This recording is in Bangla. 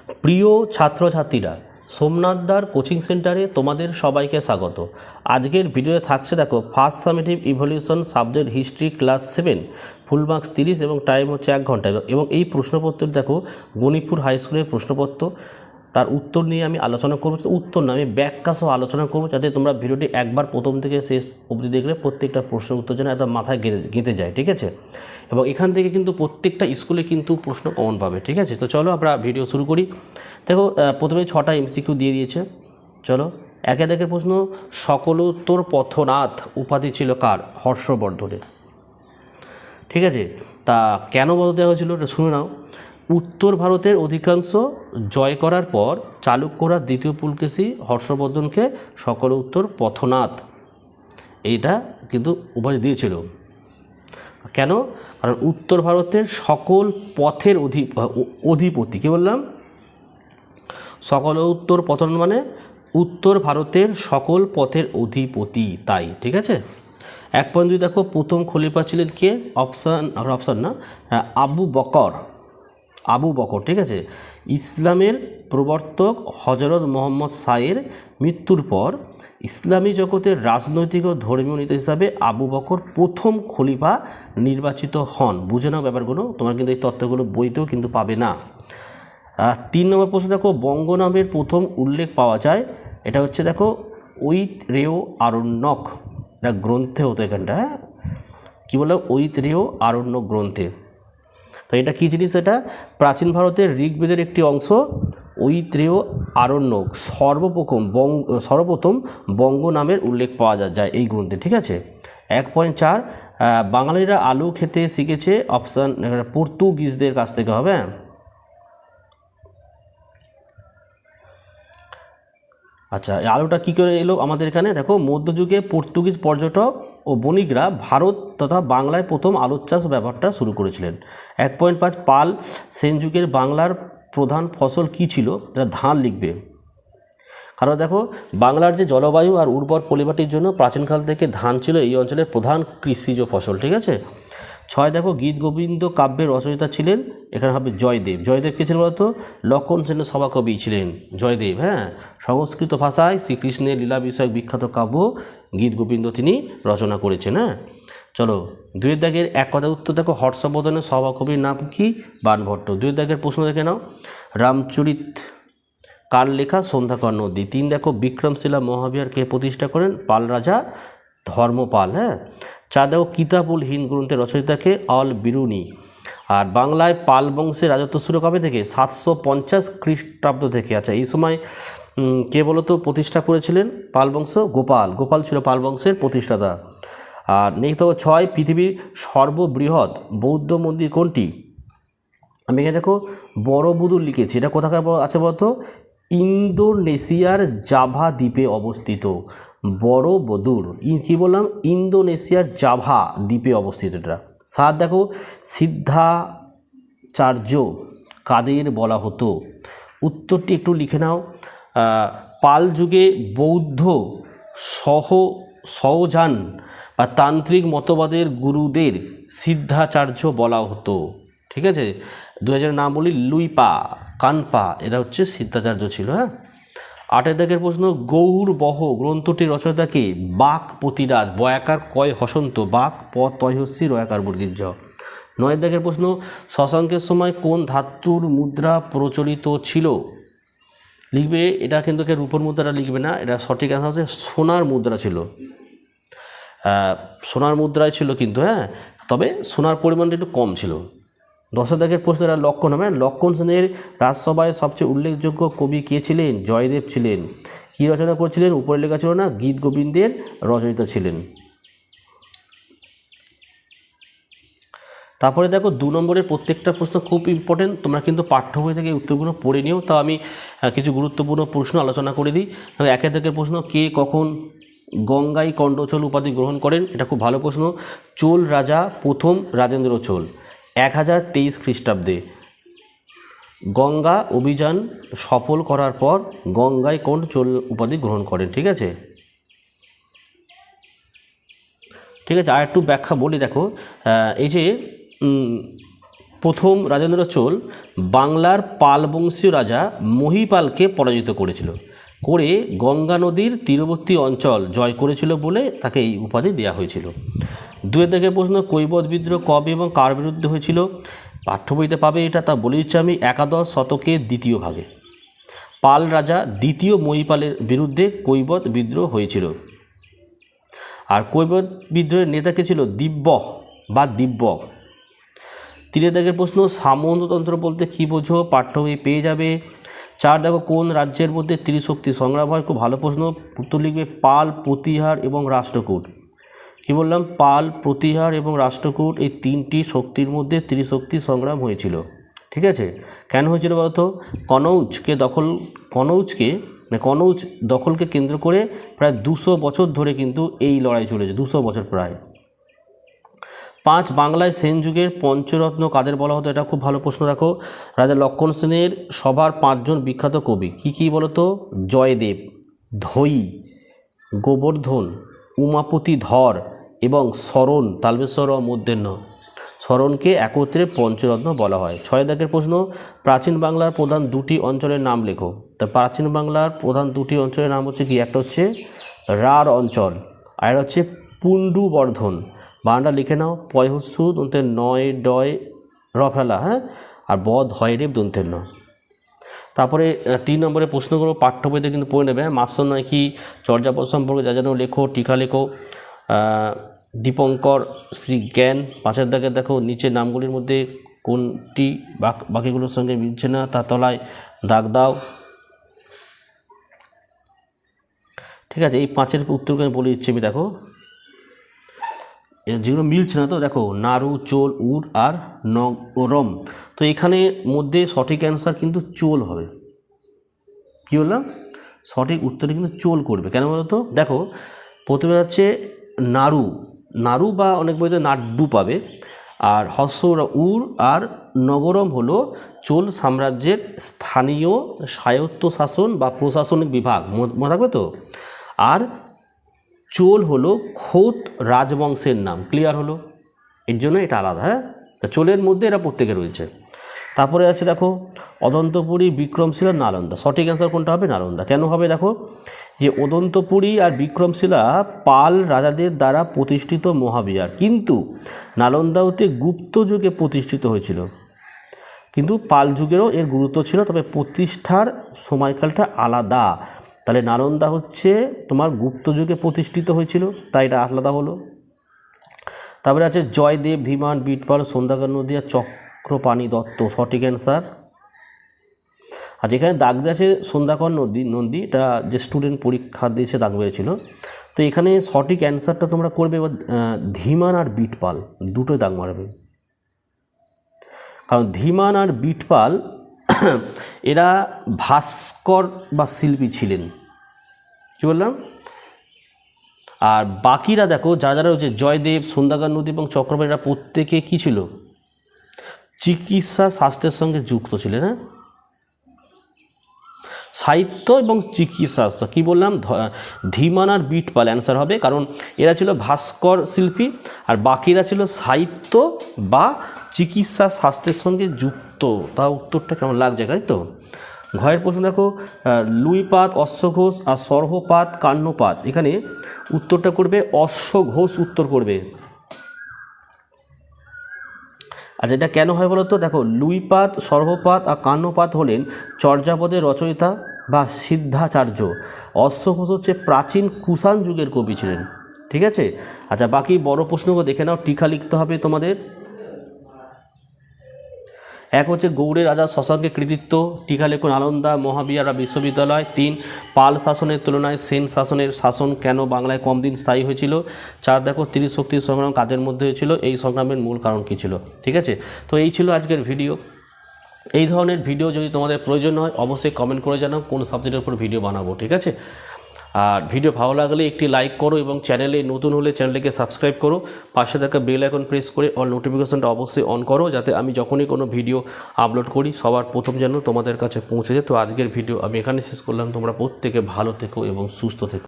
প্রিয় ছাত্রছাত্রীরা, সোমনাথদার কোচিং সেন্টারে তোমাদের সবাইকে স্বাগত। আজকের ভিডিওতে থাকছে দেখো first summative evolution subject history class 7, full marks 30 এবং টাইম হচ্ছে 1 ঘন্টা। এবং এই প্রশ্নপত্র দেখো গণিপুর হাই স্কুলের প্রশ্নপত্র, তার উত্তর নিয়ে আমি আলোচনা করবো। উত্তর না, আমি ব্যাখ্যা সহ আলোচনা করবো, যাতে তোমরা ভিডিওটি একবার প্রথম থেকে শেষ অবধি দেখলে প্রত্যেকটা প্রশ্নের উত্তর যেন একদম মাথায় গেঁথে যায়, ঠিক আছে। এবং এখান থেকে কিন্তু প্রত্যেকটা স্কুলে কিন্তু প্রশ্ন কমন পাবে, ঠিক আছে। তো চলো আমরা ভিডিও শুরু করি। দেখো প্রথমে 6টা এমসিকিউ দিয়ে দিয়েছে। চলো একে দেখে প্রশ্ন, সকলোত্তর পথনাথ উপাধি ছিল কার? হর্ষবর্ধনের, ঠিক আছে। তা কেন বল দেওয়া হয়েছিল এটা শুনে নাও। উত্তর ভারতের অধিকাংশ জয় করার পর চালুক্যরা দ্বিতীয় পুলকেশী হর্ষবর্ধনকে সকলোত্তর পথনাথ এইটা কিন্তু উপাধি দিয়েছিল। কেন? কারণ উত্তর ভারতের সকল পথের অধিপতি, কী বললাম? সকল উত্তর পথন মানে উত্তর ভারতের সকল পথের অধিপতি, তাই, ঠিক আছে। 1.2 দেখো, প্রথম খলিফা ছিলেন কে? অপশান না, আবু বকর, ঠিক আছে। ইসলামের প্রবর্তক হজরত মোহাম্মদ শাহের মৃত্যুর পর ইসলামী জগতের রাজনৈতিক ও ধর্মীয় নেতা হিসাবে আবু বকর প্রথম খলিফা নির্বাচিত হন। বুঝে নাও ব্যাপারগুলো, তোমার কিন্তু এই তথ্যগুলো বইতেও কিন্তু পাবে না। 3 নম্বর প্রশ্ন দেখো, বঙ্গ নামের প্রথম উল্লেখ পাওয়া যায়, এটা হচ্ছে দেখো ঐতরেয় আরণ্যক, এটা গ্রন্থে হতো এখানটা, হ্যাঁ কী বললাম? ঐতরেয় আরণ্যক গ্রন্থে। তো এটা কী জিনিস? এটা প্রাচীন ভারতের ঋগ্বেদের একটি অংশ। ঐতরেয় আরণ্যক সর্বপ্রথম বঙ্গ নামের উল্লেখ পাওয়া যায় এই গ্রন্থে, ঠিক আছে। 1.4 বাঙালিরা আলু খেতে শিখেছে, অপশান পর্তুগিজদের কাছ থেকে হবে। আচ্ছা, এই আলুটা কী করে এলো আমাদের এখানে? দেখো, মধ্যযুগে পর্তুগিজ পর্যটক ও বণিকরা ভারত তথা বাংলায় প্রথম আলুর চাষ ব্যাপারটা শুরু করেছিলেন। 1.5 পাল সেন যুগের বাংলার প্রধান ফসল কী ছিল? এটা ধান লিখবে। কারণ দেখো, বাংলার যে জলবায়ু আর উর্বর পরিমাটির জন্য প্রাচীনকাল থেকে ধান ছিল এই অঞ্চলের প্রধান কৃষিজ ফসল, ঠিক আছে। 6 দেখো, গীত গোবিন্দ কাব্যের রচয়িতা ছিলেন, এখানে হবে জয়দেব। জয়দেব কে ছিলেন বলতো? লক্ষণ সেনের সভাকবি ছিলেন জয়দেব, হ্যাঁ। সংস্কৃত ভাষায় শ্রীকৃষ্ণের লীলা বিষয়ক বিখ্যাত কাব্য গীত গোবিন্দ তিনি রচনা করেছেন, হ্যাঁ। চলো 2 দাগের এক কথা উত্তর দেখো, হর্ষবর্ধনের সভাকবির নাম কি? বাণভট্ট। 2 দাগের প্রশ্ন দেখে নাও, রামচরিত কার লেখা? সন্ধ্যাকর নদী। 3 দেখো, বিক্রমশিলা মহাবিহার কে প্রতিষ্ঠা করেন? পাল রাজা ধর্মপাল, হ্যাঁ। 4 দেখো, কিতাবুল হিন্দ গ্রন্থের রচয়িতাকে? অল বিরুনি। আর বাংলায় পাল বংশের রাজত্ব শুরু কবে থেকে? 750 খ্রিস্টাব্দ থেকে। আচ্ছা, এই সময় কে বলতো প্রতিষ্ঠা করেছিলেন পাল বংশ? গোপাল ছিল পাল বংশের প্রতিষ্ঠাতা। আর নেক্সট দেখো 6, পৃথিবীর সর্ববৃহৎ বৌদ্ধ মন্দির কোনটি? আমি এখানে দেখো বড়বুদুর লিখেছি, এটা কোথাকার আছে বলতো? ইন্দোনেশিয়ার জাভা দ্বীপে অবস্থিত বড়বুদুর। কী বললাম? ইন্দোনেশিয়ার জাভা দ্বীপে অবস্থিত এটা। 7 দেখো, সিদ্ধাচার্য কাদের বলা হতো? উত্তরটি একটু লিখে নাও। পাল যুগে বৌদ্ধ সহজান বা তান্ত্রিক মতবাদের গুরুদের সিদ্ধাচার্য বলা হতো, ঠিক আছে। 2000 নাম বলি, লুইপা কানপা, এরা হচ্ছে সিদ্ধাচার্য ছিল, হ্যাঁ। 8 দাগের প্রশ্ন, গৌরবহ গ্রন্থটির রচয়িতাকে? বাক পতিরাজ, বয়াকার কয় হসন্ত, বাক পথ তয়হস্যি রয়াকার বর্গীর জ। 9 দাগের প্রশ্ন, শশাঙ্কের সময় কোন ধাতুর মুদ্রা প্রচলিত ছিল? লিখবে, এটা কিন্তু রূপোর মুদ্রাটা লিখবে না, এটা সঠিক অ্যান্সার হচ্ছে সোনার মুদ্রা ছিল। সোনার মুদ্রায় ছিল কিন্তু, হ্যাঁ, তবে সোনার পরিমাণটা একটু কম ছিল। 10 দাগের প্রশ্ন, এরা লক্ষণ হবে। লক্ষণ সেনের রাজসভায় সবচেয়ে উল্লেখযোগ্য কবি কে ছিলেন? জয়দেব ছিলেন। কী রচনা করেছিলেন? উপরে লেখা ছিল না, গীত গোবিন্দের রচয়িতা ছিলেন। তারপরে দেখো 2 নম্বরের প্রত্যেকটা প্রশ্ন খুব ইম্পর্টেন্ট, তোমরা কিন্তু পাঠ্য বই থেকে উত্তরগুলো পড়ে নিও। তাও আমি কিছু গুরুত্বপূর্ণ প্রশ্ন আলোচনা করে দিই। 1 দাগের প্রশ্ন, কে কখন গঙ্গাই কণ্ঠচোল উপাধি গ্রহণ করেন? এটা খুব ভালো প্রশ্ন। চোল রাজা প্রথম রাজেন্দ্র চোল 1023 খ্রিস্টাব্দে গঙ্গা অভিযান সফল করার পর গঙ্গাই কণ্ঠচোল উপাধি গ্রহণ করেন, ঠিক আছে। আর একটু ব্যাখ্যা বলি, দেখো এই যে প্রথম রাজেন্দ্র চোল বাংলার পাল বংশীয় রাজা মহিপালকে পরাজিত করেছিল, করে গঙ্গা নদীর তীরবর্তী অঞ্চল জয় করেছিল বলে তাকে এই উপাধি দেওয়া হয়েছিল। 2 থেকে প্রশ্ন, কৈবর্ত বিদ্রোহ কবে এবং কার বিরুদ্ধে হয়েছিল? পাঠ্য বইতে পাবে এটা, তা বলে দিচ্ছি আমি, একাদশ শতকের দ্বিতীয় ভাগে পাল রাজা দ্বিতীয় মহিপালের বিরুদ্ধে কৈবর্ত বিদ্রোহ হয়েছিল। আর কৈবর্ত বিদ্রোহের নেতা কে ছিল? দিব্য বা দিব্য। 3 দাগের প্রশ্ন, সামন্ততন্ত্র বলতে কী বোঝো? পাঠ্য বই পেয়ে যাবে। 4 দেখো, কোন রাজ্যের মধ্যে ত্রিশক্তি সংগ্রাম হয়? খুব ভালো প্রশ্ন, উত্তর লিখবে পাল, প্রতিহার এবং রাষ্ট্রকূট। কি বললাম? পাল, প্রতিহার এবং রাষ্ট্রকূট, এই 3টি শক্তির মধ্যে ত্রিশক্তি সংগ্রাম হয়েছিল। ঠিক আছে, কেন হয়েছিল বলতো? কনৌজ দখলকে কেন্দ্র করে প্রায় 200 বছর ধরে কিন্তু এই লড়াই চলেছে, 200 বছর প্রায়। 5 বাংলায় সেন যুগের পঞ্চরত্ন কাদের বলা হতো? এটা খুব ভালো প্রশ্ন। দেখো, রাজা লক্ষণ সেনের সভার 5 জন বিখ্যাত কবি কি বলতো? জয়দেব, ধৈ, গোবর্ধন, উমাপতি ধর এবং শরণ, তালবেশ্বর ও মূর্ধন্য। শরণকে একত্রে পঞ্চরত্ন বলা হয়। 6 দাগের প্রশ্ন, প্রাচীন বাংলার প্রধান 2টি অঞ্চলের নাম লেখো। তা প্রাচীন বাংলার প্রধান 2টি অঞ্চলের নাম হচ্ছে কি? একটা হচ্ছে রাঢ় অঞ্চল, আর হচ্ছে পুণ্ডুবর্ধন। বানানটা লিখে নাও, পয়হস্যু দন্তে নয় ডয় রফেলা, হ্যাঁ, আর বধ হয় রেব দন্তের ন। তারপরে 3 নম্বরে প্রশ্নগুলো পাঠ্য বইতে কিন্তু পড়ে নেবে। মাস্টার নয় কি, চর্যাপদ সম্পর্কে যা জানো লেখো, টিকা লেখো। দীপঙ্কর শ্রী জ্ঞান। 5 দাগে দেখো, নিচের নামগুলির মধ্যে কোনটি বাকিগুলোর সঙ্গে মিলছে না, তার তলায় দাগ দাও। ঠিক আছে, এই 5-এর উত্তরকে আমি বলে দিচ্ছি আমি। দেখো, যেগুলো মিলছে না, তো দেখো নাড়ু, চোল, উর আর নগরম। তো এখানে মধ্যে সঠিক অ্যান্সার কিন্তু চোল হবে। কী বললাম? সঠিক উত্তরে কিন্তু চোল করবে। কেন বলো তো? দেখো, প্রথমে হচ্ছে নাড়ু বা অনেক বইতে নাড্ডু পাবে, আর উর আর নগরম হলো চোল সাম্রাজ্যের স্থানীয় স্বায়ত্তশাসন বা প্রশাসনিক বিভাগ, মনে থাকবে তো। আর চোল হলো খোত রাজবংশের নাম। ক্লিয়ার হলো? এর জন্য এটা আলাদা। হ্যাঁ, তা চোলের মধ্যে এরা প্রত্যেকে রয়েছে। তারপরে আছে দেখো, অদন্তপুরী, বিক্রমশিলা, নালন্দা। সঠিক অ্যান্সার কোনটা হবে? নালন্দা। কেন হবে? দেখো, যে অদন্তপুরী আর বিক্রমশিলা পাল রাজাদের দ্বারা প্রতিষ্ঠিত মহাবিহার, কিন্তু নালন্দা হতে গুপ্ত যুগে প্রতিষ্ঠিত হয়েছিল। কিন্তু পাল যুগেরও এর গুরুত্ব ছিল, তবে প্রতিষ্ঠার সময়কালটা আলাদা। তাহলে নালন্দা হচ্ছে তোমার গুপ্ত যুগে প্রতিষ্ঠিত হয়েছিল, তাই এটা আলাদা হলো। তারপরে আছে জয়দেব, ধীমান, বিটপাল, সন্ধ্যাকর নদী আর চক্রপাণি দত্ত। সঠিক অ্যান্সার। আর যেখানে দাগ দেওয়া আছে সন্ধ্যাকর নদী, এটা যে স্টুডেন্ট পরীক্ষা দিয়েছে দাগ বেরিয়েছিল। তো এখানে সঠিক অ্যান্সারটা তোমরা করবে ধীমান আর বিটপাল, দুটোই দাগ মারবে। কারণ ধীমান আর বিটপাল এরা ভাস্কর বা শিল্পী ছিলেন। কী বললাম? আর বাকিরা দেখো, যারা হচ্ছে জয়দেব, সন্ধ্যাকর নদী এবং চক্রপাণি, এরা প্রত্যেকে কী ছিল? চিকিৎসা শাস্ত্রের সঙ্গে যুক্ত ছিলেন। হ্যাঁ, সাহিত্য এবং চিকিৎসা শাস্ত্র। কী বললাম? ধীমান আর বিটপাল অ্যান্সার হবে, কারণ এরা ছিল ভাস্কর শিল্পী, আর বাকিরা ছিল সাহিত্য বা চিকিৎসা শাস্ত্রের সঙ্গে যুক্ত। তা উত্তরটা কেমন লাগছে, তাই তো? ঘয়ের প্রশ্ন দেখো, লুইপাত, অশ্বঘোষ আর সর্হপাত, কান্নপাত। এখানে উত্তরটা করবে অশ্বঘোষ, উত্তর করবে। আচ্ছা, এটা কেন হয় বলো তো? দেখো, লুইপাত, সর্হপাত আর কান্নপাত হলেন চর্যাপদের রচয়িতা বা সিদ্ধাচার্য। অশ্বঘোষ হচ্ছে প্রাচীন কুষাণ যুগের কবি ছিলেন। ঠিক আছে। আচ্ছা, বাকি বড় প্রশ্নগুলো দেখে নাও। টিকা লিখতে হবে তোমাদের। 1 হচ্ছে গৌড়ের রাজা শশাঙ্কের কৃতিত্ব। টিকা লেখো, নালন্দা মহাবিহার বা বিশ্ববিদ্যালয়। 3 পাল শাসনের তুলনায় সেন শাসনের শাসন কেন বাংলায় কম দিন স্থায়ী হয়েছিল। 4 দেখো, ত্রিশক্তির সংগ্রাম কাদের মধ্যে হয়েছিল, এই সংগ্রামের মূল কারণ কী ছিল। ঠিক আছে, তো এই ছিল আজকের ভিডিও। এই ধরনের ভিডিও যদি তোমাদের প্রয়োজন হয় অবশ্যই কমেন্ট করে জানাও কোন সাবজেক্টের উপর ভিডিও বানাবো। ঠিক আছে, আর ভিডিও ভালো লাগলে একটি লাইক করো এবং চ্যানেলে নতুন হলে চ্যানেলটিকে সাবস্ক্রাইব করো। পাশে থাকা বেল আইকন প্রেস করে অল নোটিফিকেশনটা অবশ্যই অন করো, যাতে আমি যখনই কোনো ভিডিও আপলোড করি সবার প্রথম যেন তোমাদের কাছে পৌঁছে যায়। তো আজকের ভিডিও আমি এখানে শেষ করলাম। তোমরা প্রত্যেকে ভালো থেকো এবং সুস্থ থেকো।